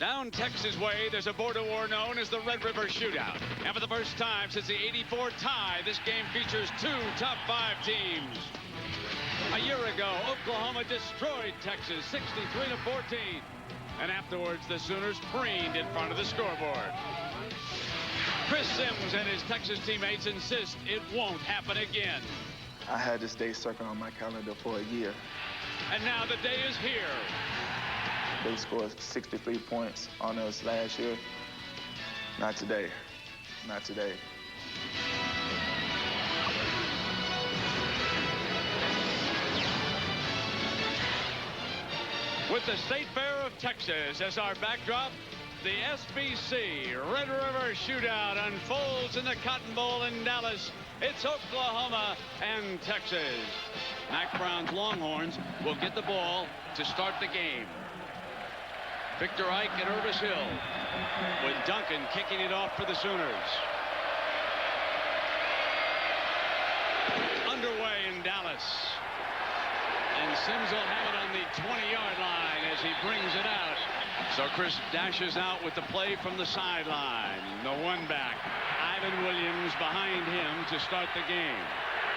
Down Texas way, there's a border war known as the Red River Shootout. And for the first time since the '84 tie, this game features two top 5 teams. A year ago, Oklahoma destroyed Texas 63-14. And afterwards, the Sooners preened in front of the scoreboard. Chris Sims and his Texas teammates insist it won't happen again. I had this day circled on my calendar for a year. And now the day is here. They scored 63 points on us last year. Not today. Not today. With the State Fair of Texas as our backdrop, the SBC Red River Shootout unfolds in the Cotton Bowl in Dallas. It's Oklahoma and Texas. Mack Brown's Longhorns will get the ball to start the game. Victor Ike at Irvis Hill, with Duncan kicking it off for the Sooners. Underway in Dallas. And Sims will have it on the 20-yard line as he brings it out. So Chris dashes out with the play from the sideline. The one back. Ivan Williams behind him to start the game.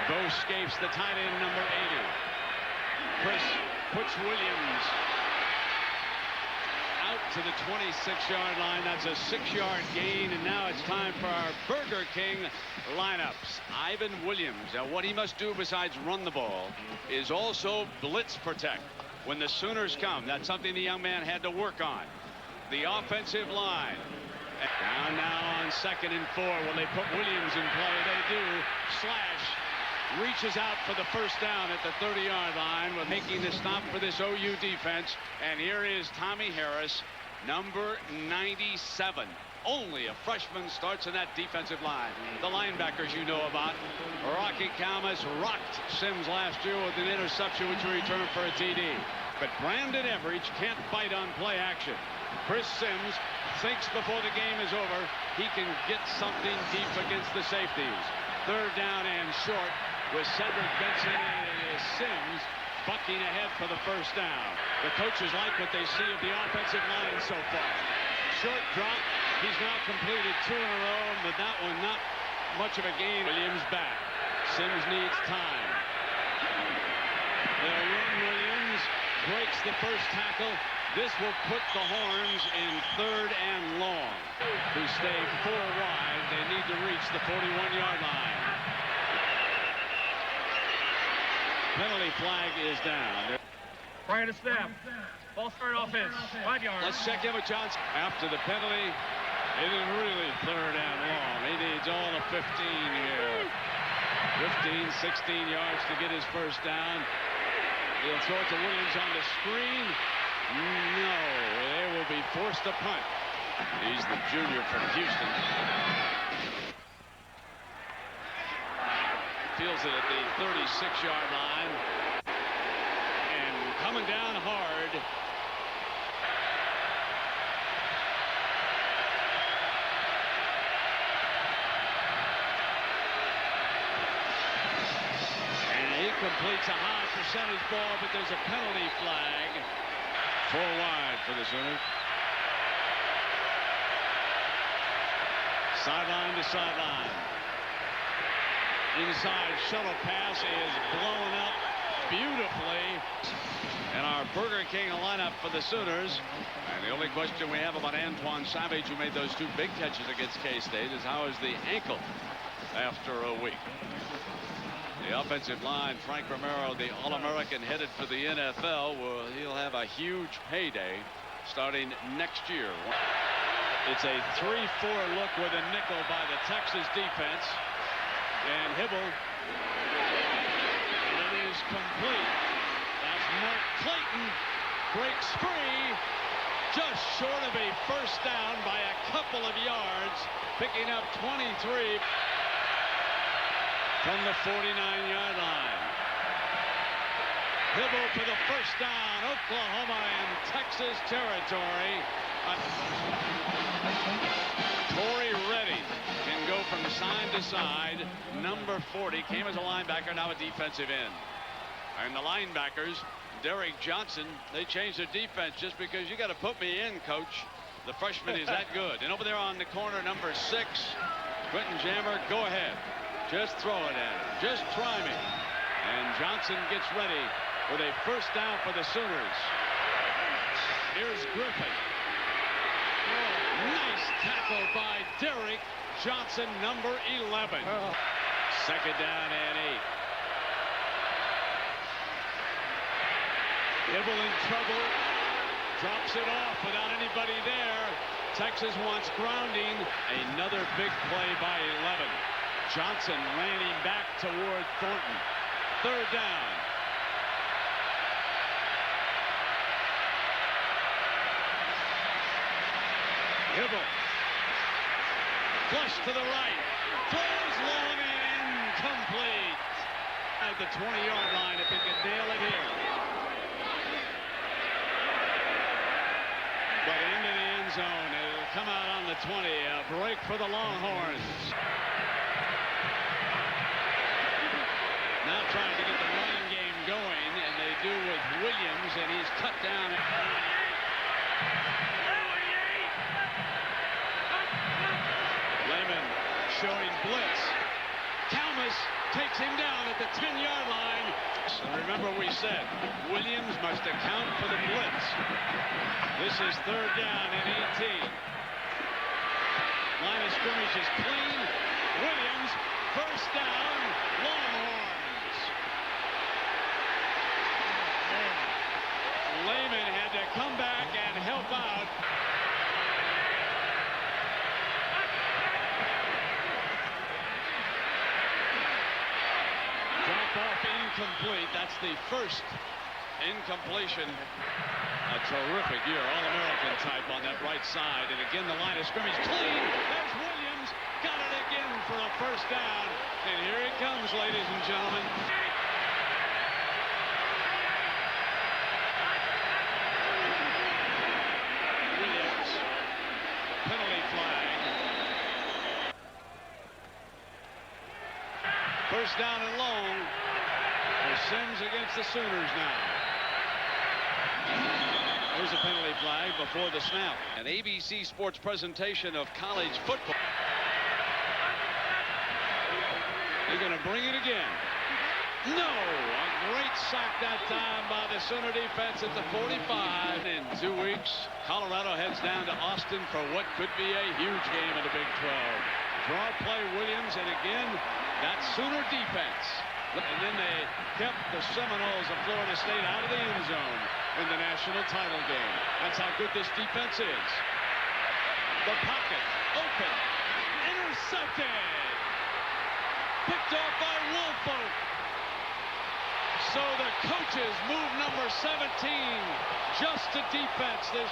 Bo Scapes, the tight end, number 80. Chris puts Williams out to the 26-yard line. That's a 6-yard gain, and now it's time for our Burger King lineups. Ivan Williams. Now, what he must do besides run the ball is also blitz protect when the Sooners come. That's something the young man had to work on. The offensive line. Down now on 2nd and 4. Will they put Williams in play? They do. Slash reaches out for the first down at the 30-yard line with making the stop for this OU defense. And here is Tommy Harris, number 97. Only a freshman starts in that defensive line. The linebackers you know about. Rocky Calmus rocked Sims last year with an interception which he returned for a TD. But Brandon Everidge can't bite on play action. Chris Sims thinks before the game is over he can get something deep against the safeties. 3rd down and short with Cedric Benson, and it is Sims bucking ahead for the first down. The coaches like what they see of the offensive line so far. Short drop. He's now completed 2 in a row, but that one not much of a gain. Williams back. Sims needs time. Williams breaks the first tackle. This will put the Horns in 3rd and long. Who stay 4 wide. They need to reach the 41-yard line. Penalty flag is down. Right of snap. Ball start offense. 5 yards. Let's check in with Johnson. After the penalty, it is really 3rd and long. He needs all of 15 here. 15, 16 yards to get his first down. He'll throw it to Williams on the screen. No, they will be forced to punt. He's the junior from Houston. Feels it at the 36-yard line. And coming down hard. And he completes a high percentage ball, but there's a penalty flag. 4 wide for the Sooners. Sideline to sideline. Inside shuttle pass is blown up beautifully. And our Burger King lineup for the Sooners. And the only question we have about Antoine Savage, who made those 2 big catches against K-State, is how is the ankle after a week? The offensive line, Frank Romero, the All-American headed for the NFL, he'll have a huge payday starting next year. It's a 3-4 look with a nickel by the Texas defense. And HUDDLE. It is complete. That's Mark Clayton. Breaks free. Just short of a first down by a couple of yards. Picking up 23 from the 49-yard line. HUDDLE for the first down. Oklahoma and Texas territory. Torrey Redding can go from side to side. Number 40 came as a linebacker, now a defensive end. And the linebackers, Derek Johnson, they changed their defense just because you got to put me in, coach. The freshman is that good. And over there on the corner, number 6, Quentin Jammer, go ahead. Just throw it at him. Just try me. And Johnson gets ready with a first down for the Sooners. Here's Griffin. Nice tackle by Derek Johnson, number 11. Second down and 8. Hibble in trouble. Drops it off without anybody there. Texas wants grounding. Another big play by 11. Johnson ran him back toward Thornton. Third down. Hibble. Flush to the right. Throws long and incomplete. At the 20-yard line, if they could nail it here. But into the end zone. It'll come out on the 20. A break for the Longhorns. Now trying to get the running game going, and they do with Williams, and he's cut down. Lehman showing blitz. Kalmus takes him down at the 10-yard line. And remember we said Williams must account for the blitz. This is third down and 18. Line of scrimmage is clean. Williams, first down, Longhorns. Lehman had to come back and help out. Drop off incomplete. That's the first incompletion. A terrific year, All-American type on that right side. And again, the line of scrimmage clean. There's Williams. Got it again for a first down. And here he comes, ladies and gentlemen. Williams. Penalty flag. First down and long. For Sims against the Sooners now. There's a penalty flag before the snap. An ABC Sports presentation of college football. They're going to bring it again. No! A great sack that time by the Sooner defense at the 45. In 2 weeks, Colorado heads down to Austin for what could be a huge game in the Big 12. Draw play Williams, and again, that Sooner defense. And then they kept the Seminoles of Florida State out of the end zone in the national title game. That's how good this defense is. The pocket, open, intercepted. Picked off by Woolfolk. So the coaches move number 17 just to defense this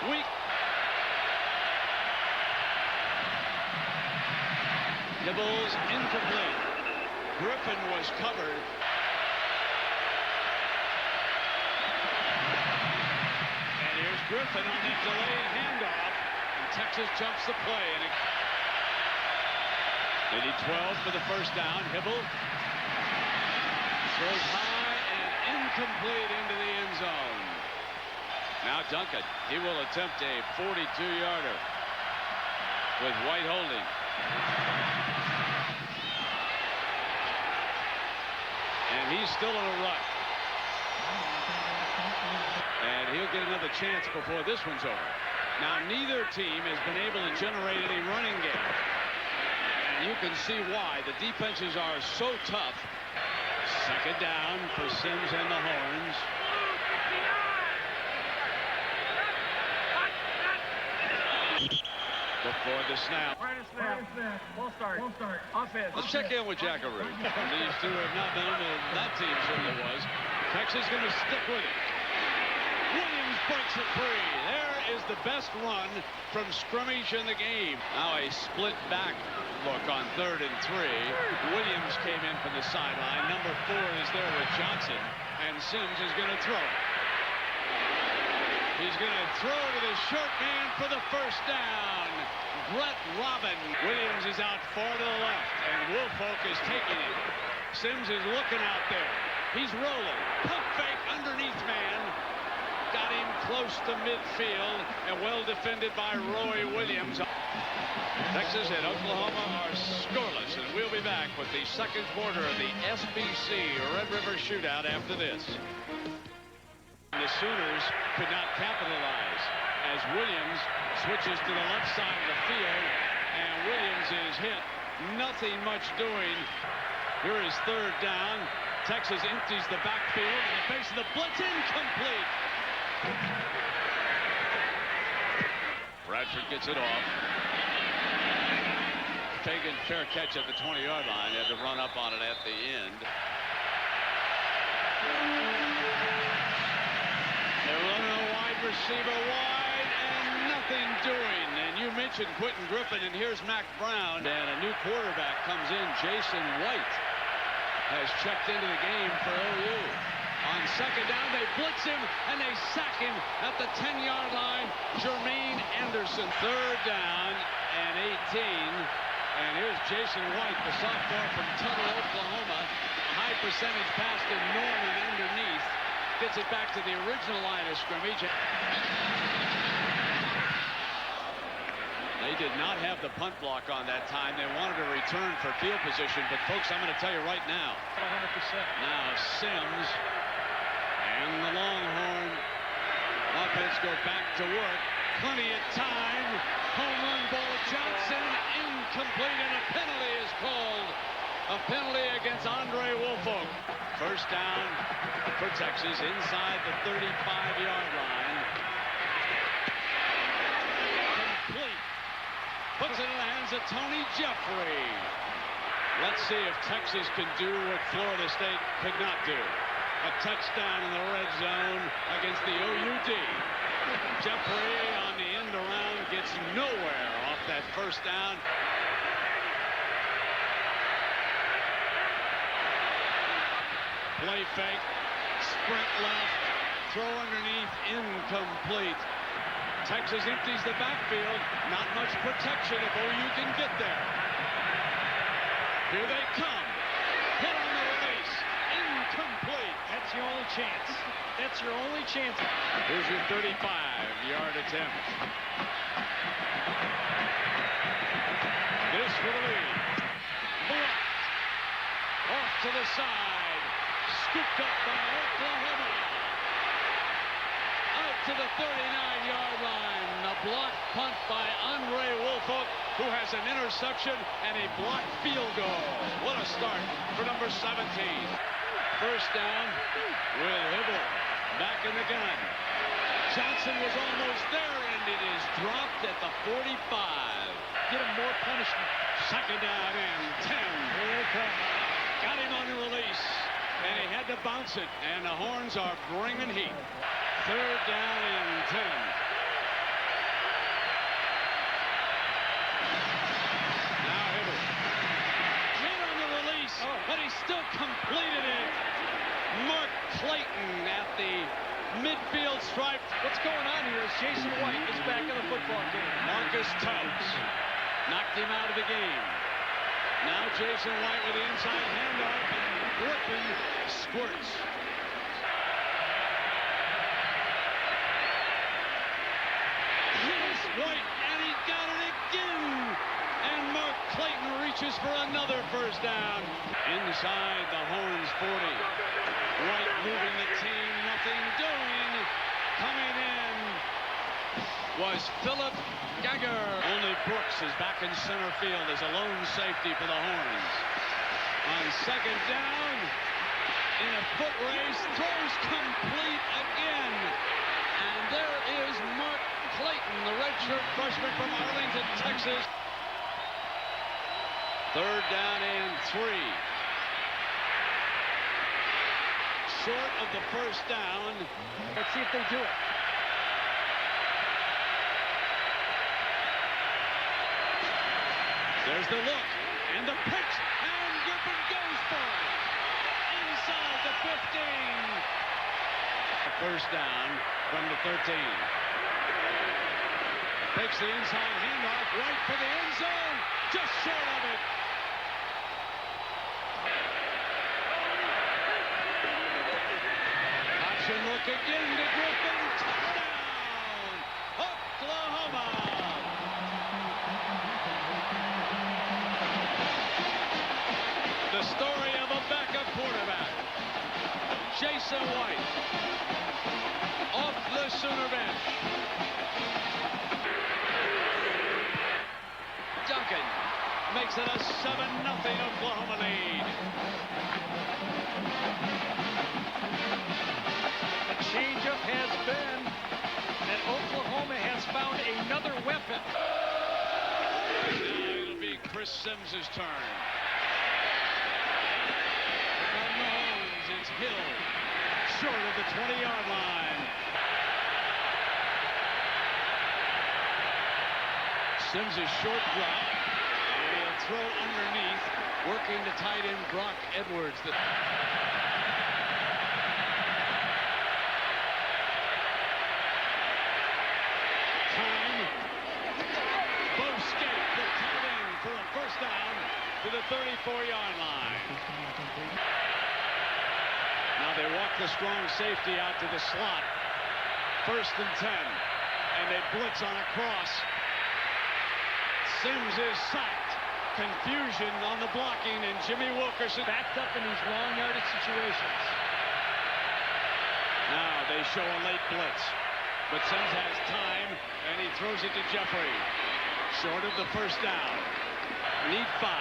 week. Hibble's incomplete. Griffin was covered. And here's Griffin on that delayed handoff. And Texas jumps the play. And they need 12 for the first down. Hibble throws high and incomplete into the end zone. Now Duncan. He will attempt a 42-yarder with White holding. And he's still in a rut. And he'll get another chance before this one's over. Now, neither team has been able to generate any running game. And you can see why. The defenses are so tough. Second down for Sims and the Horns. Before the snap. Right of snap. Ball start. Offense. Let's check in with Jackaroo. These two have not been on that team certainly was. Texas going to stick with it. Williams breaks it free. There is the best run from scrimmage in the game. Now a split back look on 3rd and 3. Williams came in from the sideline. Number 4 is there with Johnson. And Sims is going to throw it. He's going to throw to the short man for the first down. Brett Robin. Williams is out far to the left, and Woolfolk is taking it. Sims is looking out there. He's rolling. Pump fake underneath man. got him close to midfield and well defended by Roy Williams. Texas and Oklahoma are scoreless, and we'll be back with the second quarter of the SBC Red River Shootout after this. The Sooners could not capitalize as Williams switches to the left side of the field, and Williams is hit. Nothing much doing. Here is third down. Texas empties the backfield in the face of the blitz. Incomplete. Bradford gets it off. Fagan, fair catch at the 20-yard line. Had to run up on it at the end. They're running a wide receiver wide and nothing doing. And you mentioned Quentin Griffin, and here's Mack Brown. And a new quarterback comes in. Jason White has checked into the game for OU. On second down, they blitz him and they sack him at the 10-yard line. Jermaine Anderson, third down and 18. And here's Jason White, the sophomore from Tuttle, Oklahoma. A high percentage pass to Norman underneath. Gets it back to the original line of scrimmage. They did not have the punt block on that time. They wanted to return for field position. But, folks, I'm going to tell you right now. 100%. Now Sims and the Longhorn offense go back to work. Plenty of time. Home run ball. Johnson incomplete, and a penalty is called. A penalty against Andre Woolfolk. First down for Texas inside the 35-yard line. Complete. Puts it in the hands of Tony Jeffrey. Let's see if Texas can do what Florida State could not do. A touchdown in the red zone against the OUD. Jeffrey on the end around gets nowhere off that first down. Play fake, sprint left, throw underneath, incomplete. Texas empties the backfield. Not much protection if OU can get there. Here they come. Hit on the release. Incomplete. That's your only chance. That's your only chance. Here's your 35-yard attempt. This for the lead. Blocked. Off to the side. Scooped up by Oklahoma. Out to the 39-yard line. A blocked punt by Andre Woolfolk, who has an interception and a blocked field goal. What a start for number 17. First down with HUDDLE back in the gun. Johnson was almost there, and it is dropped at the 45. Get him more punishment. Second down and 10. Here they come. Got him on the release, and he had to bounce it, and the Horns are bringing heat. Third down and 10. Now HUDDLE. Hit on the release, but he still completed it. Mark Clayton at the midfield stripe. What's going on here is Jason White is back in the football game. Marcus Tubbs knocked him out of the game. Now Jason White with the inside handoff, and Griffin squirts. Here's White, and he got it again. And Mark Clayton reaches for another first down. Inside the Horns 40. White moving the team, nothing doing. Coming in was Philip Gagger. Only Brooks is back in center field as a lone safety for the Horns. On second down, in a foot race, throws complete again. And there is Mark Clayton, the redshirt freshman from Arlington, Texas. Third down and 3. Short of the first down. Let's see if they do it. There's the look and the pitch, and Griffin goes for it. Inside the 15. First down from the 13. Takes the inside handoff right for the end zone. Just short of it. Option look again to Griffin. Touchdown, Oklahoma. The story of a backup quarterback. Jason White off the Sooner bench. Duncan makes it a 7-0 Oklahoma lead. The changeup has been, and Oklahoma has found another weapon. It'll be Chris Sims' turn. On the horns, it's Hill, short of the 20-yard line. Sims' short drop. He'll throw underneath, working to tight end Brock Edwards. Time. Bo Skate, the tight end, for a first down to the 34-yard line. Now they walk the strong safety out to the slot. 1st and 10. And they blitz on a cross. Sims is sacked. Confusion on the blocking, and Jimmy Wilkerson Backed up in these long yardage situations. Now they show a late blitz. But Sims has time, and he throws it to Jeffrey. Short of the first down. Need 5.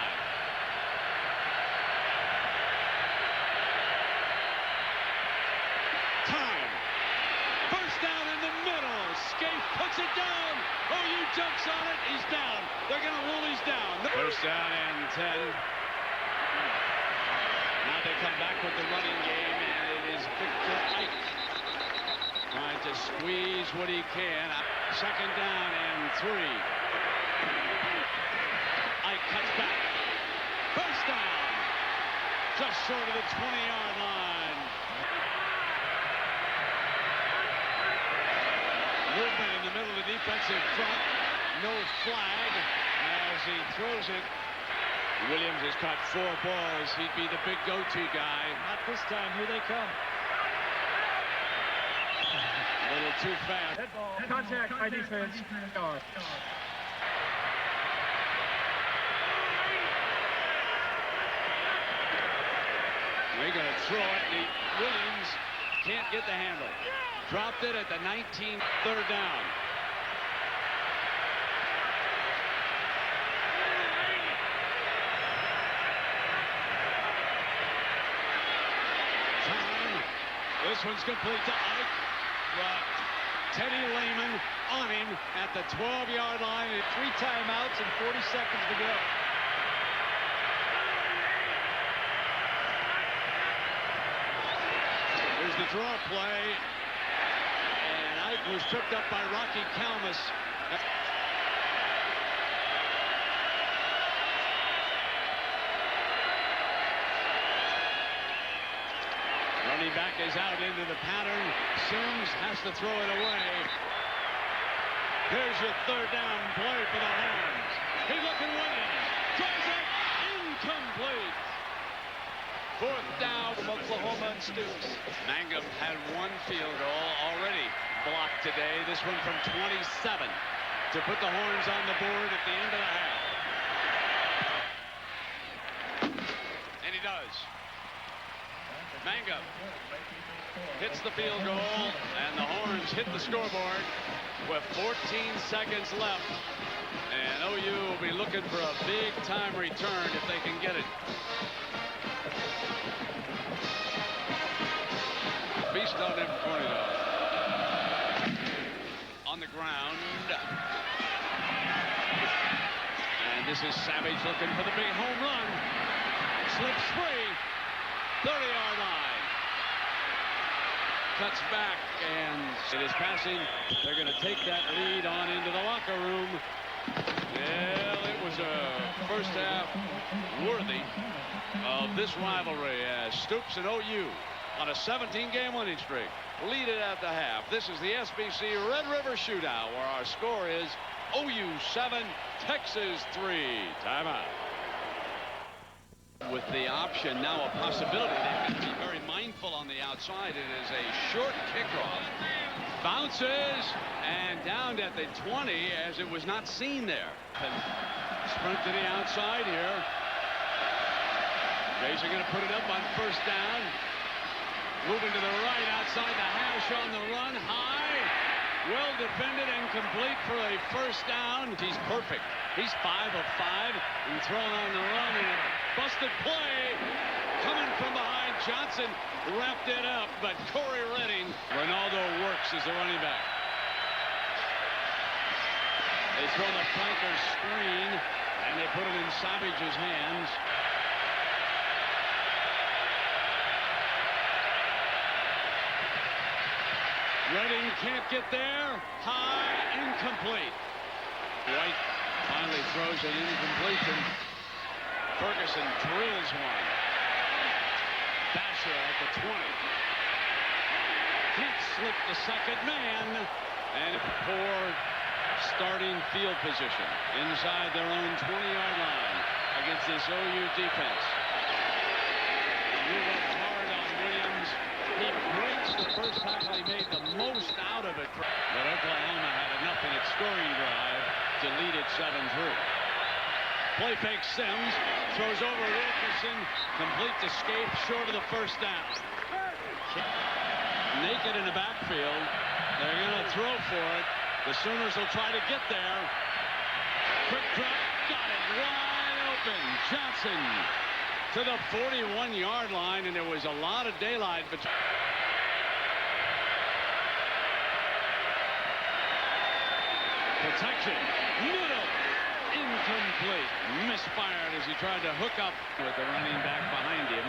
Time. First down in the middle. Scaife puts it down. OU jumps on it. He's down. They're going to rule he's down. First down and 10. Now they come back with the running game, and it is Victor Ike trying to squeeze what he can. 2nd down and 3. Ike cuts back. First down. Just short of the 20-yard line. Movement in the middle of the defensive front. No flag as he throws it. Williams has caught 4 balls. He'd be the big go-to guy. Not this time. Here they come. A little too fast. Contact by defense. They're going to throw it. Williams can't get the handle. Dropped it at the 19th, 3rd down. Time. This one's complete to Ike. Teddy Lehman on him at the 12-yard line. 3 timeouts and 40 seconds to go. Here's the draw play. And Ike was tripped up by Rocky Kalmus. Running back is out into the pattern. Sims has to throw it away. Here's your 3rd down play for the Horns. He's looking Williams. Throws it. Incomplete. 4th down from Oklahoma and Stoops. Mangum had 1 field goal already blocked today. This one from 27 to put the Horns on the board at the end of the half. And he does. Mangum hits the field goal, and the Horns hit the scoreboard with 14 seconds left. And OU will be looking for a big-time return if they can get it. Beast on him, corner though. On the ground. And this is Savage looking for the big home run. Slips free. 30-yard line. Cuts back, and it is passing. They're going to take that lead on into the locker room. Well, it was a first half worthy of this rivalry as Stoops and OU on a 17-game winning streak lead it at the half. This is the SBC Red River Shootout, where our score is OU 7, Texas 3. Timeout. With the option now a possibility, they have to be very mindful. handful on the outside. It is a short kickoff. Bounces and down at the 20 as it was not seen there. And sprint to the outside here. Jason going to put it up on first down. Moving to the right outside the hash on the run. High. Well defended and complete for a first down. He's perfect. He's 5 of 5 and thrown on the run, and a busted play coming from behind. Johnson wrapped it up, but Corey Redding, Ronaldo works as the running back. They throw the flanker screen, and they put it in Savage's hands. Redding can't get there. High, incomplete. White finally throws an incompletion. Ferguson drills one. Basher at the 20. Can't slip the second man. And poor starting field position inside their own 20-yard line against this OU defense. Move up hard on Williams. He breaks the first tackle. He made the most out of it. But Oklahoma had enough in its scoring drive to lead it 7-3. Play fake Sims. Throws over Wilkerson. Complete escape short of the first down. Naked in the backfield. They're going to throw for it. The Sooners will try to get there. Quick drop. Got it wide open. Johnson to the 41-yard line, and there was a lot of daylight between. Protection. Middle. Incomplete. Misfired as he tried to hook up with the running back behind him.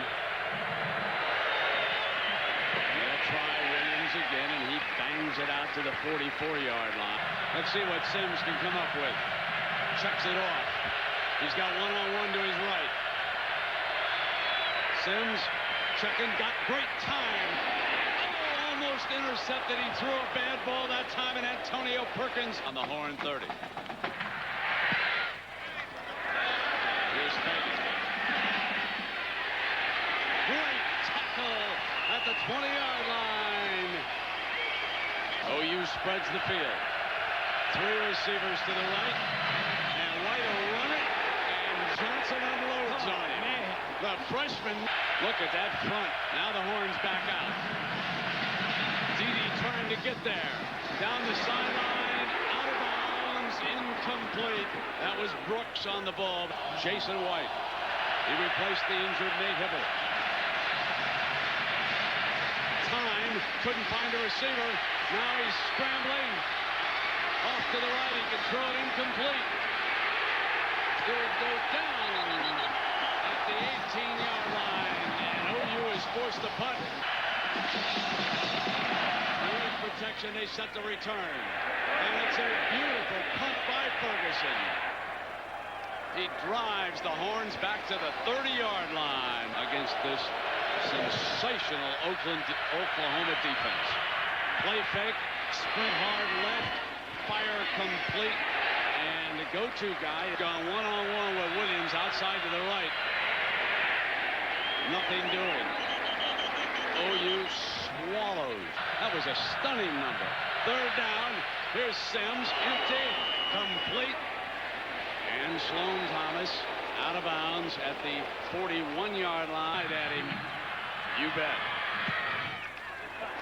They'll try Williams again, and he bangs it out to the 44-yard line. Let's see what Sims can come up with. Checks it off. He's got one-on-one to his right. Sims checking, got great time. Oh, almost intercepted. He threw a bad ball that time, and Antonio Perkins on the horn 30. Here's Fagan. Great tackle at the 20-yard line. OU spreads the field. 3 receivers to the right, and White will run it, and Johnson unloads on him. The freshman, look at that front. Now the Horns back out. Dede trying to get there. Down the sideline, out of bounds, incomplete. That was Brooks on the ball. Jason White. He replaced the injured Nate Hibble. Time, couldn't find a receiver. Now he's scrambling. Off to the right, he can throw it incomplete. It would go down at the 18-yard line, and OU is forced to punt. Great protection, they set the return. And it's a beautiful punt by Ferguson. He drives the Horns back to the 30-yard line against this sensational Oklahoma defense. Play fake, sprint hard left, fire complete, and the go-to guy gone one-on-one with Williams outside to the right. Nothing doing. OU swallows. That was a stunning number. Third down. Here's Sims. Empty. Complete. And Sloan Thomas out of bounds at the 41-yard line. At him. You bet.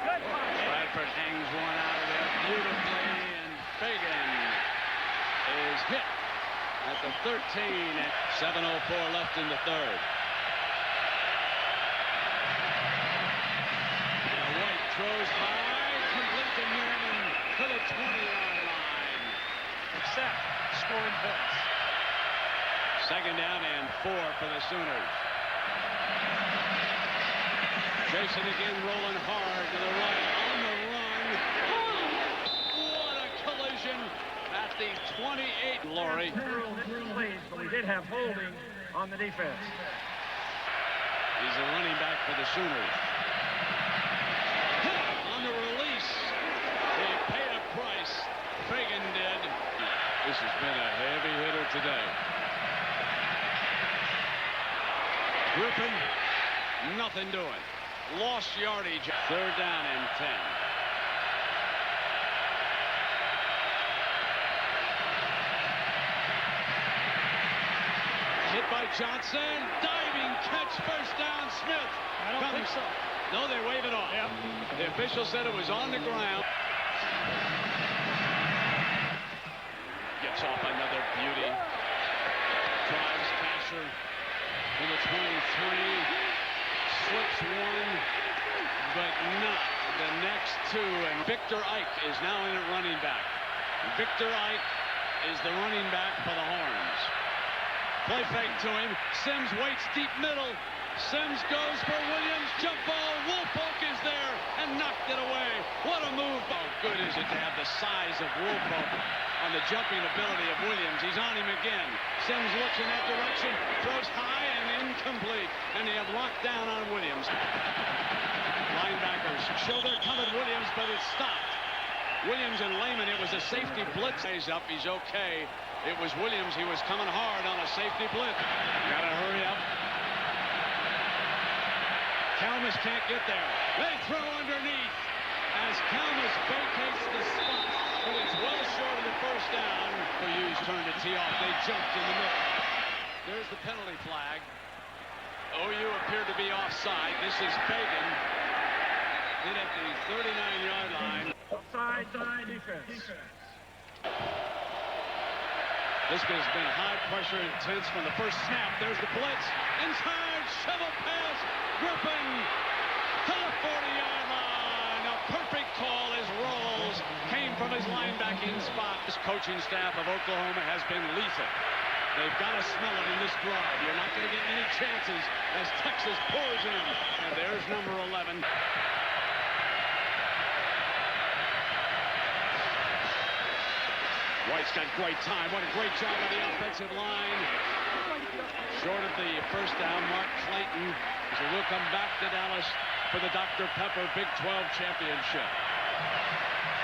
Bradford hangs one out of there beautifully, and Fagan is hit at the 13 at 7:04 left in the third. And White throws high, complete to Newman to the 20-yard line. Except scoring points. Second down and 4 for the Sooners. Jason again rolling hard to the right on the run. What a collision at the 28. Laurie. But we did have holding on the defense. He's the running back for the Sooners. Hit on the release. He paid a price. Fagan did. This has been a heavy hitter today. Griffin, nothing doing. lost yardage. 3rd down and 10. Hit by Johnson, diving catch, 1st down, Smith. I don't think so. No, they wave it off. Yep. The official said it was on the ground. Gets off another beauty. Drives Casher to the 23. Slips one, but not the next two. And Victor Ike is now in at running back. Victor Ike is the running back for the Horns. Play fake to him. Sims waits deep middle. Sims goes for Williams. Jump ball. Woolfolk is there and knocked it away. What a move. How good is it to have the size of Woolfolk on the jumping ability of Williams. He's on him again. Sims looks in that direction. Throws high and incomplete. And they have locked down on Williams. Linebackers show they're coming Williams, but it's stopped. Williams and Lehman, it was a safety blitz. He's up. He's okay. It was Williams. He was coming hard on a safety blitz. Gotta hurry up. Kalmus can't get there. They throw underneath as Kalmus vacates the spot, but it's well short of the 1st down. For Hughes turned to tee off. They jumped in the middle. There's the penalty flag. OU appeared to be offside. This is Fagan. Hit at the 39-yard line. Offside defense. This has been high pressure, intense from the first snap. There's the blitz. Inside, shovel pass. Griffin to the 40-yard line. A perfect call as Rawls came from his linebacking spot. This coaching staff of Oklahoma has been lethal. They've got to smell it in this drive. You're not going to get any chances as Texas pours in. And there's number 11. White's got great time. What a great job on the offensive line. Short of the 1st down, Mark Clayton. So we'll come back to Dallas for the Dr. Pepper Big 12 championship.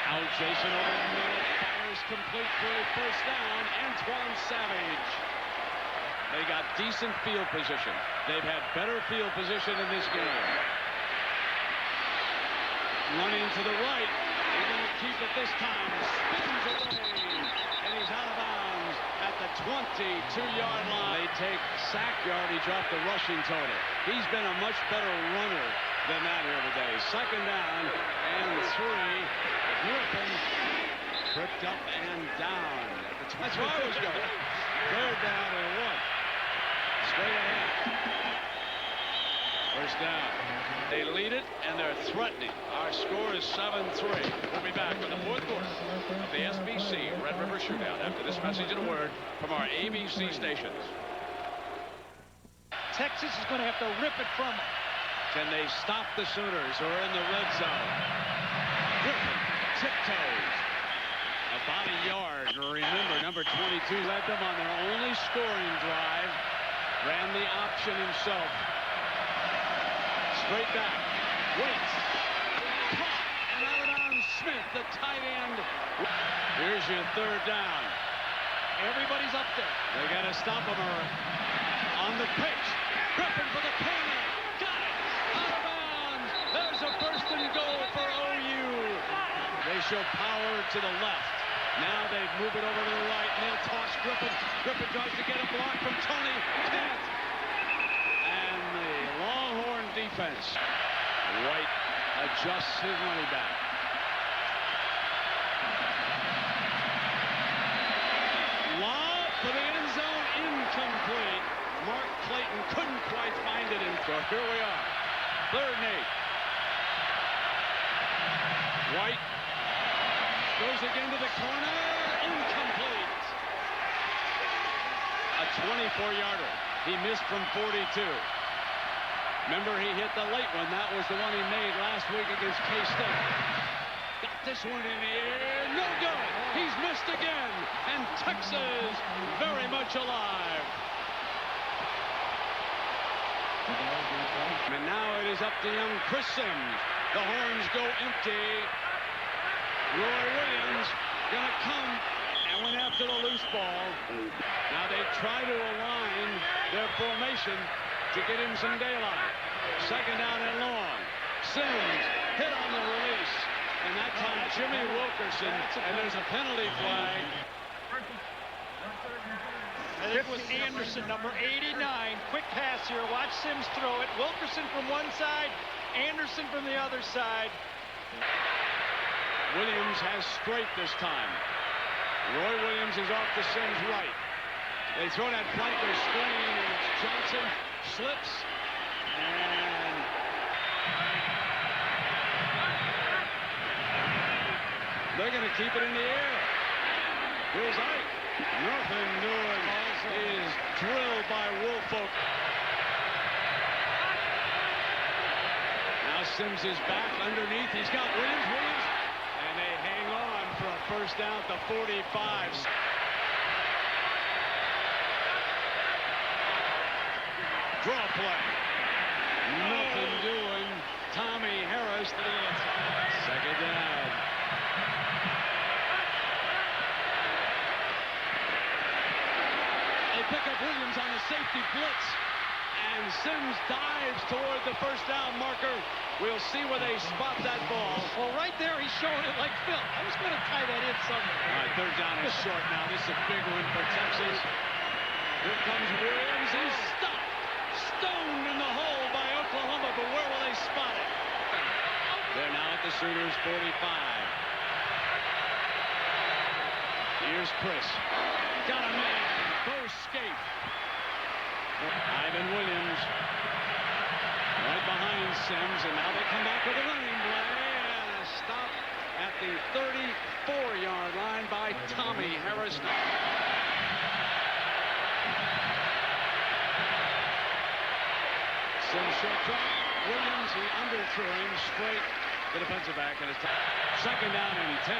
Out Jason over the middle. Fires complete for a 1st down. Antoine Savage. They got decent field position. They've had better field position in this game. Running to the right. They're going to keep it this time. Spins away. And he's out of bounds at the 22-yard line. They take sack yardage off the rushing total. He's been a much better runner than that here today. 2nd down and 3. Griffin tripped up and down. That's where I was going. 3rd down and 1. Straight ahead. 1st down. They lead it, and they're threatening. Our score is 7-3. We'll be back with the 4th quarter of the SBC Red River Shootout after this message and a word from our ABC stations. Texas is going to have to rip it from them. Can they stop the Sooners who are in the red zone? Griffin tiptoes about a yard. Remember, number 22 led them on their only scoring drive. Ran the option himself. Straight back. Waits. Caught. And out of bounds. Smith, the tight end. Here's your 3rd down. Everybody's up there. They got to stop them on the pitch. Griffin for the corner. Got it. Out of bounds. There's a 1st and goal for OU. They show power to the left. Now they move it over to the right. And they'll toss Griffin. Griffin tries to get a block from Tony. Can't. And the Longhorn defense. White adjusts his running back. Lob for the end zone. Incomplete. Mark Clayton couldn't quite find it. So here we are. 3rd and 8. White goes again to the corner. Incomplete. A 24-yarder. He missed from 42. Remember, he hit the late one. That was the one he made last week against K-State. Got this one in the air. No good. He's missed again. And Texas very much alive. And now it is up to young Chris Sims. The Horns go empty. Roy Williams gonna come and went after the loose ball. Now they try to align their formation to get him some daylight. 2nd down and long. Sims hit on the release. And that time, Jimmy Wilkerson, and there's a penalty flag. I think it was Anderson, number 89. Quick pass here. Watch Sims throw it. Wilkerson from one side, Anderson from the other side. Williams has straight this time. Roy Williams is off to Sims' right. They throw that flanker screen, and it's Johnson slips, and they're going to keep it in the air. Here's Ike. Nothing doing. Is drilled by Woolfolk. Now Sims is back underneath. He's got Williams, and they hang on for a first down at the 45. Draw play. Nothing doing. Tommy Harris. Second down. They pick up Williams on a safety blitz. And Sims dives toward the first down marker. We'll see where they spot that ball. Well, right there, he's showing it like Phil. I was going to tie that in somewhere. All right, third down is short now. This is a big one for Texas. Here comes Williams. He's stopped. Stoned in the hole by Oklahoma, but where will they spot it? They're now at the Sooners' 45. Here's Chris. Got a man. Bo Skate. Ivan Williams. Right behind Sims, and now they come back with a running play. And a stop at the 34-yard line by Tommy Harris. Sims short drop. Williams, he underthrew him straight. The defensive back, and it's second down and 10.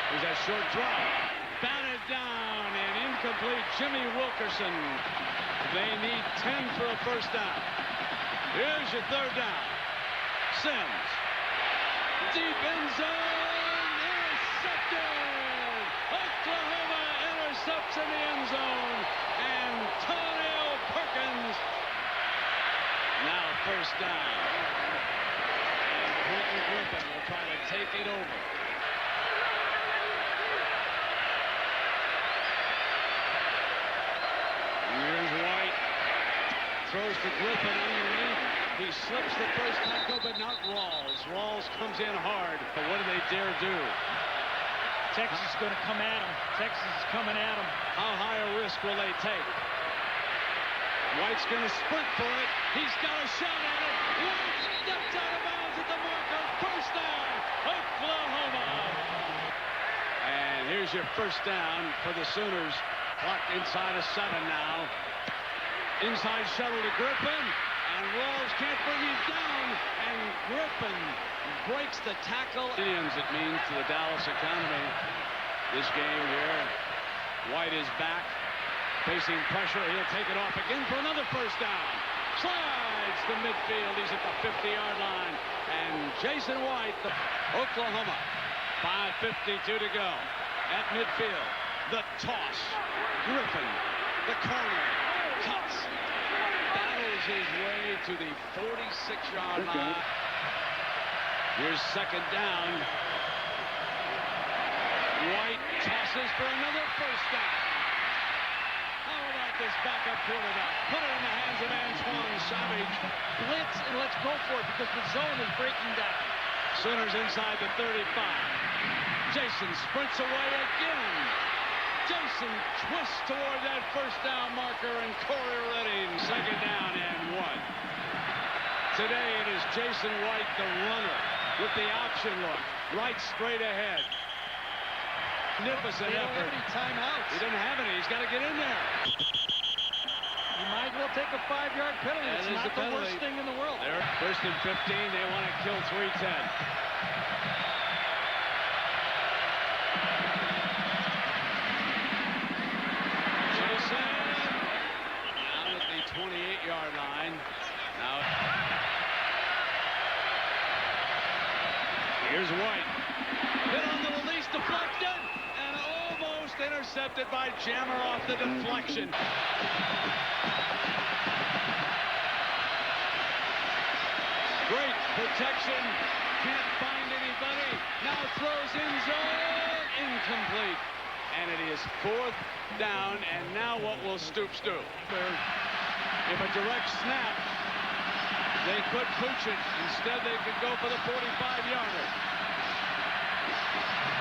Here's that short drop. Batted down and incomplete. Jimmy Wilkerson. They need 10 for a first down. Here's your third down. Sims. Deep end zone. Intercepted. Oklahoma intercepts in the end zone. Antonio Perkins. Now first down. And Quentin Griffin will try to take it over. Here's White. Throws to Griffin underneath. He slips the first tackle, but not Rawls. Rawls comes in hard. But what do they dare do? Texas is going to come at him. Texas is coming at him. How high a risk will they take? White's going to sprint for it. He's got a shot at it. White steps out of bounds at the marker. First down, Oklahoma. And here's your first down for the Sooners. Clock inside of 7 now. Inside shuttle to Griffin. And Rawls can't bring him down. And Griffin breaks the tackle. Indians, it means, to the Dallas economy. This game here. White is back. Facing pressure. He'll take it off again for another first down. Slides to midfield. He's at the 50-yard line. And Jason White, the Oklahoma. 5:52 to go. At midfield. The toss. Griffin. The corner. Cuts. Battles his way to the 46-yard line. Here's second down. White tosses for another first down. How about this backup quarterback? Put it in the hands of Antoine Savage. Blitz, and let's go for it because the zone is breaking down. Sooners inside the 35. Jason sprints away again. Jason twists toward that first down marker, and Corey Redding, second down and 1. Today it is Jason White, the runner, with the option look, right straight ahead. Magnificent effort. They don't have any timeouts. He didn't have any. He's got to get in there. You might as well take a 5-yard penalty. It's not the worst thing in the world. They're first and 15. They want to kill 310. Down at the 28-yard line. Now here's White. Hit on the release, deflected, and almost intercepted. intercepted by Jammer off the deflection. Great protection. Can't find anybody. Now throws in zone. Incomplete. And it is 4th down. And now what will Stoops do? If a direct snap, they could pooch it. Instead, they could go for the 45-yarder.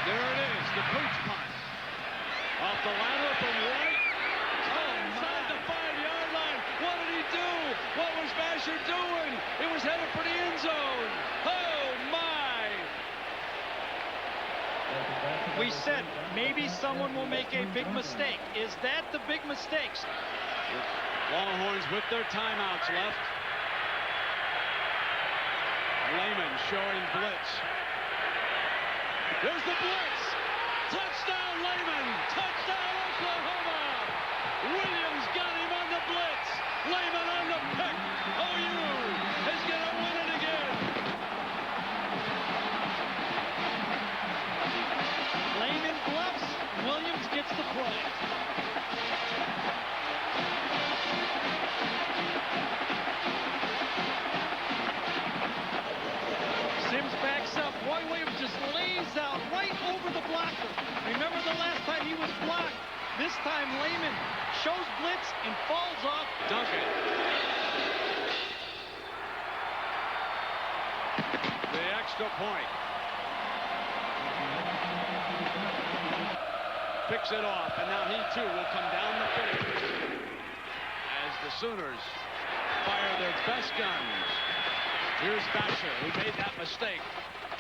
There it is, the pooch punt. Off the lateral from White. Inside the 5-yard line. What did he do? What was Basher doing? It was headed for the end zone. Oh, my. We said maybe someone will make a big mistake. Is that the big mistake? Longhorns with their timeouts left. Lehman showing blitz. There's the blitz. Touchdown, Lehman. Touchdown, Oklahoma. Williams got him on the blitz. Lehman on the pick. OU is going to win it again. Lehman bluffs. Williams gets the play. Sims backs up. Roy Williams just lays out right over the blocker. Remember the last time he was blocked? This time Lehman shows blitz and falls off. Duncan. The extra point. Picks it off, and now he too will come down the field as the Sooners fire their best guns. Here's Basher, who made that mistake,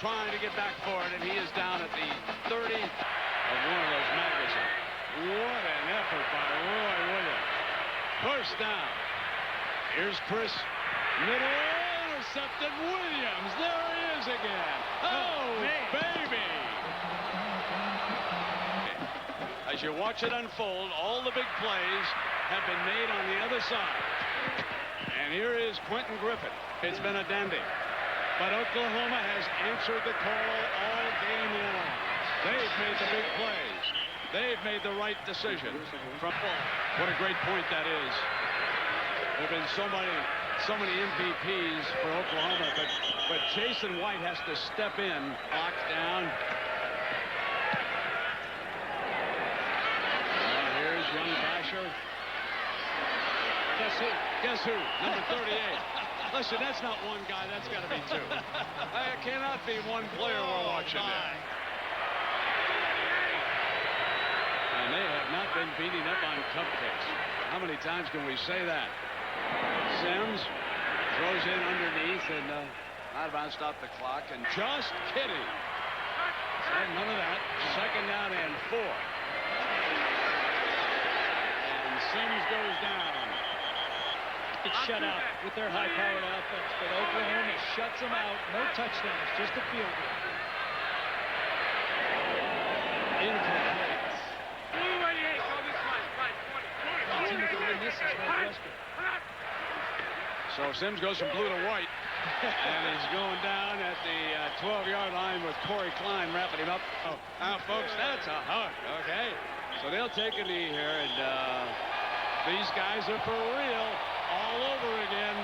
trying to get back for it, and he is down at the 30 of one of those magazines. What an effort by Roy Williams. First down. Here's Chris. Middle, intercepted. Williams. There he is again. Oh, baby. As you watch it unfold, all the big plays have been made on the other side. And here is Quentin Griffin. It's been a dandy. But Oklahoma has answered the call all game long. They've made the big plays. They've made the right decision. What a great point that is. There have been so many MVPs for Oklahoma, but Jason White has to step in. Locked down. Here's young Basher. Guess who? Guess who? Number 38. Listen, that's not one guy. That's got to be two. It cannot be one player we're watching there. And they have not been beating up on cupcakes. How many times can we say that? Sims throws in underneath and out of bounds, stop the clock. And just kidding. None of that. Second down and 4. And Sims goes down. It's shut out with their high-powered offense, but Oklahoma shuts them out. No touchdowns, just a field goal. Incomplete. So Sims goes from blue to white, and he's going down at the 12-yard line with Corey Klein wrapping him up. Oh, now, folks, that's a hug, okay? So they'll take a knee here, and these guys are for real. All over again.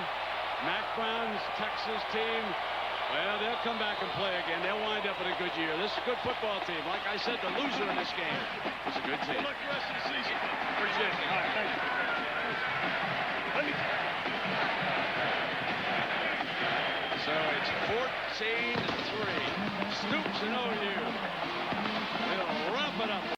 Mack Brown's Texas team, well, they'll come back and play again. They'll wind up with a good year. This is a good football team. Like I said, the loser in this game is a good team. Good luck the rest of the season. Appreciate it. All right, thank you. So it's 14-3. Stoops and OU. They'll wrap it up.